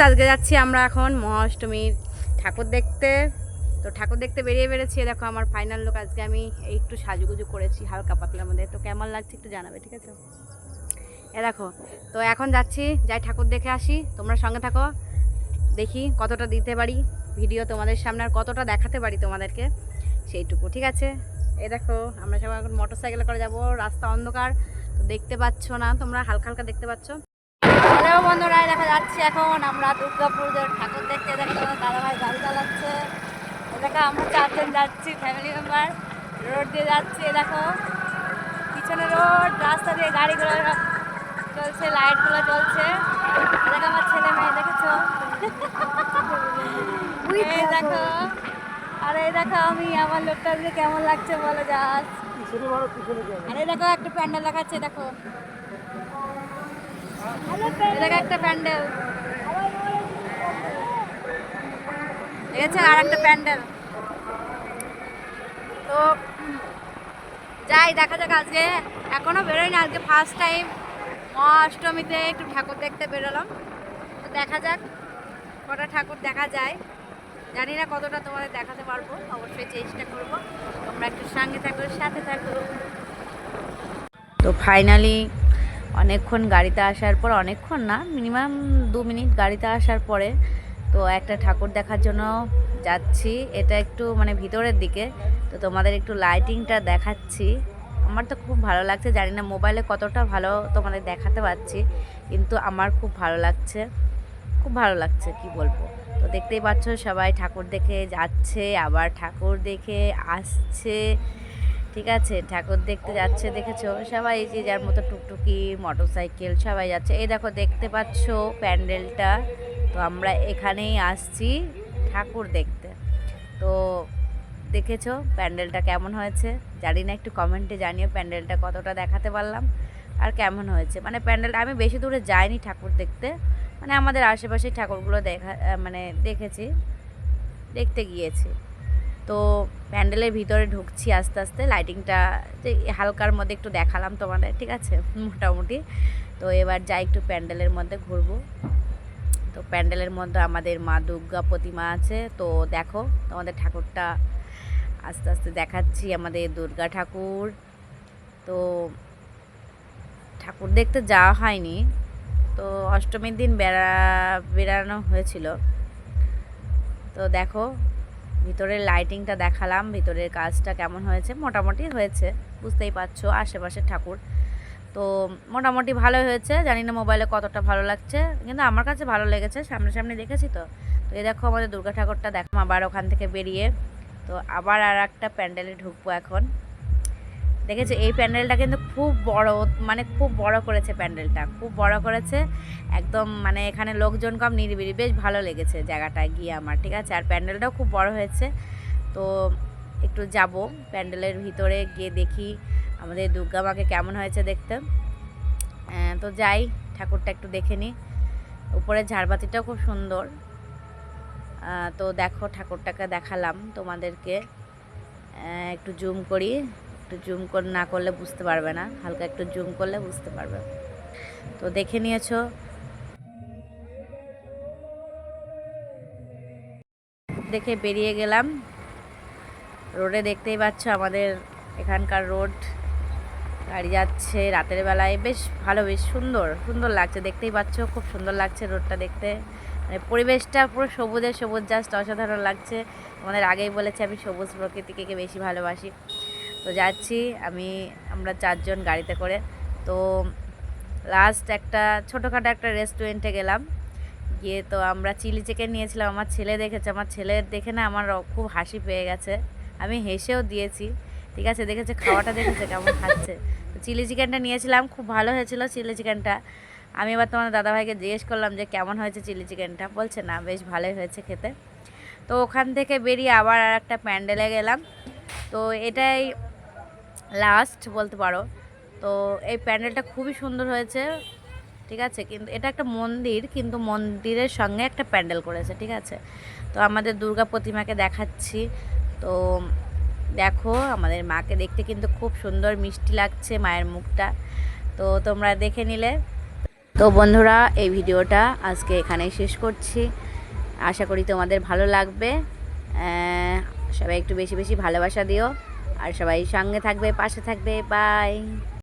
আজকে যাচ্ছি আমরা এখন মহাষ্টমীর ঠাকুর দেখতে। তো ঠাকুর দেখতে বেরিয়েছি। দেখো আমার ফাইনাল লুক। আজকে আমি একটু সাজুগুজু করেছি হালকা পাতলার মধ্যে। তো কেমন লাগছে একটু জানাবে, ঠিক আছে? দেখো, তো এখন যাচ্ছি, যাই ঠাকুর দেখে আসি। তোমরা সঙ্গে থাকো, দেখি কতটা দিতে পারি ভিডিও তোমাদের সামনে, আর কতটা দেখাতে পারি তোমাদেরকে সেইটুকু, ঠিক আছে? দেখো আমরা সবাই এখন মোটর সাইকেলে করে যাবো। রাস্তা অন্ধকার, তো দেখতে পাচ্ছ না তোমরা, হালকা হালকা দেখতে পাচ্ছ। হ্যালো বন্ধুরা, দেখা যাচ্ছে এখন আমরা দুর্গাপুরের ঠাকুর দেখতে। দেখো দাদাভাই গাড়ি চালাচ্ছে। দেখো আমরা 4 জন যাচ্ছি, ফ্যামিলি মেম্বার। রোড দিয়ে যাচ্ছি, দেখো পিছনে রোড, রাস্তা দিয়ে গাড়িগুলো চলছে, লাইটগুলো চলছে। দেখো আমার ছেলে মেয়ে, দেখেছো? দেখো, আর এই দেখো আমি, আমার লোকটা দিয়ে কেমন লাগছে বলো যাস। আরে দেখো একটা প্যান্ডেল দেখাচ্ছে, দেখো একটা প্যান্ডেল দেখেছে, আর একটা প্যান্ডেল। তো যাই, দেখা যাক। আজকে এখনো বেরোই না, আজকে ফার্স্ট টাইম মহাষ্টমীতে একটু ঠাকুর দেখতে বেরোলাম। তো দেখা যাক কটা ঠাকুর দেখা যায়। জানি না কতটা তোমাদের দেখাতে পারবো, অবশ্যই চেষ্টা করব। তোমরা একটু সঙ্গে থাকো, সাথে থাকো। তো ফাইনালি অনেকক্ষণ গাড়িতে আসার পর, অনেকক্ষণ না, মিনিমাম 2 মিনিট গাড়িতে আসার পরে তো একটা ঠাকুর দেখার জন্য যাচ্ছি। এটা একটু মানে ভিতরের দিকে, তো তোমাদের একটু লাইটিংটা দেখাচ্ছি। আমার তো খুব ভালো লাগছে, জানি না মোবাইলে কতটা ভালো তোমাদের দেখাতে পারছি, কিন্তু আমার খুব ভালো লাগছে, খুব ভালো লাগছে, কি বলবো। তো দেখতেই পাচ্ছ সবাই ঠাকুর দেখে যাচ্ছে, আবার ঠাকুর দেখে আসছে, ঠিক আছে? ঠাকুর দেখতে যাচ্ছে, দেখেছো সবাই, যে যার মতো টুকটুকি মোটর সাইকেল সবাই যাচ্ছে। এই দেখো দেখতে পাচ্ছ প্যান্ডেলটা। তো আমরা এখানেই আসছি ঠাকুর দেখতে। তো দেখেছো প্যান্ডেলটা কেমন হয়েছে জানি না, একটু কমেন্টে জানিও প্যান্ডেলটা কতটা দেখাতে পারলাম আর কেমন হয়েছে। মানে প্যান্ডেলটা আমি বেশি দূরে যাইনি ঠাকুর দেখতে, মানে আমাদের আশেপাশে ঠাকুরগুলো মানে দেখতে গিয়েছি। তো প্যান্ডেলের ভিতরে ঢুকছি আস্তে আস্তে, লাইটিংটা যে হালকার মধ্যে একটু দেখালাম তোমাদের, ঠিক আছে মোটামুটি। তো এবার যাই একটু প্যান্ডেলের মধ্যে ঘুরবো। তো প্যান্ডেলের মধ্যে আমাদের মা দুর্গা প্রতিমা আছে। তো দেখো তোমাদের ঠাকুরটা আস্তে আস্তে দেখাচ্ছি, আমাদের দুর্গা ঠাকুর। তো ঠাকুর দেখতে যাওয়া হয়নি, তো অষ্টমীর দিন বেড়ানো হয়েছিল। তো দেখো ভিতরের লাইটিংটা দেখালাম, ভিতরের কাজটা কেমন হয়েছে, মোটামুটি হয়েছে, বুঝতেই পারছো আশেপাশে ঠাকুর। তো মোটামুটি ভালো হয়েছে, জানি না মোবাইলে কতটা ভালো লাগছে, কিন্তু আমার কাছে ভালো লেগেছে, সামনাসামনি দেখেছি। তো তো এই দেখো আমাদের দুর্গা ঠাকুরটা দেখো। আবার ওখান থেকে বেরিয়ে তো আবার আর একটা প্যান্ডেলে ঢুকবো এখন। দেখেছো এই প্যান্ডেলটা কিন্তু খুব বড়, মানে খুব বড় করেছে প্যান্ডেলটা, খুব বড় করেছে একদম। মানে এখানে লোকজন কম, নিরিবিলি, বেশ ভালো লেগেছে জায়গাটায় গিয়ে আমার, ঠিক আছে? আর প্যান্ডেলটাও খুব বড় হয়েছে। তো একটু যাব প্যান্ডেলের ভিতরে গিয়ে দেখি আমাদের দুর্গা মাকে কেমন হয়েছে দেখতে। তো যাই, ঠাকুরটা একটু দেখে নিই। উপরের ঝাড়বাতিটাও খুব সুন্দর। তো দেখো ঠাকুরটাকে দেখালাম তোমাদেরকে, একটু জুম করি, একটু জুম না করলে বুঝতে পারবে না, হালকা একটু জুম করলে বুঝতে পারবে। তো দেখে নিয়েছো, দেখে বেরিয়ে গেলাম রোডে। দেখতেই পাচ্ছ আমাদের এখানকার রোড, গাড়ি যাচ্ছে রাতের বেলায়, বেশ ভালো, বেশ সুন্দর সুন্দর লাগছে, দেখতেই পাচ্ছ খুব সুন্দর লাগছে রোডটা দেখতে। মানে পরিবেশটা পুরো সবুজে সবুজ, জাস্ট অসাধারণ লাগছে। তোমাদের আগেই বলেছি আমি সবুজ প্রকৃতিকে বেশি ভালোবাসি। তো যাচ্ছি আমরা 4 জন গাড়িতে করে। তো লাস্ট একটা ছোটোখাটো একটা রেস্টুরেন্টে গেলাম, গিয়ে তো আমরা চিলি চিকেন নিয়েছিলাম। আমার ছেলে দেখেছে, আমার ছেলের দেখে না আমার খুব হাসি পেয়ে গেছে, আমি হেসেও দিয়েছি, ঠিক আছে? দেখেছে খাওয়াটা, দেখেছে কেমন খাচ্ছে। তো চিলি চিকেনটা নিয়েছিলাম, খুব ভালো হয়েছিল চিলি চিকেনটা। আমি এবার তোমার দাদাভাইকে জিজ্ঞেস করলাম যে কেমন হয়েছে চিলি চিকেনটা, বলছে না বেশ ভালোই হয়েছে খেতে। তো ওখান থেকে বেরিয়ে আবার আর একটা প্যান্ডেলে গেলাম। তো এটাই লাস্ট বলতে পারো। তো এই প্যান্ডেলটা খুবই সুন্দর হয়েছে, ঠিক আছে? কিন্তু এটা একটা মন্দির, কিন্তু মন্দিরের সঙ্গে একটা প্যান্ডেল করেছে, ঠিক আছে? তো আমাদের দুর্গা প্রতিমাকে দেখাচ্ছি। তো দেখো আমাদের মাকে দেখতে কিন্তু খুব সুন্দর মিষ্টি লাগছে মায়ের মুখটা, তো তোমরা দেখে নিলে। তো বন্ধুরা, এই ভিডিওটা আজকে এখানেই শেষ করছি। আশা করি তোমাদের ভালো লাগবে। সবাই একটু বেশি বেশি ভালোবাসা দিও, আর সবাই সঙ্গে থাকবে, পাশে থাকবে। বাই।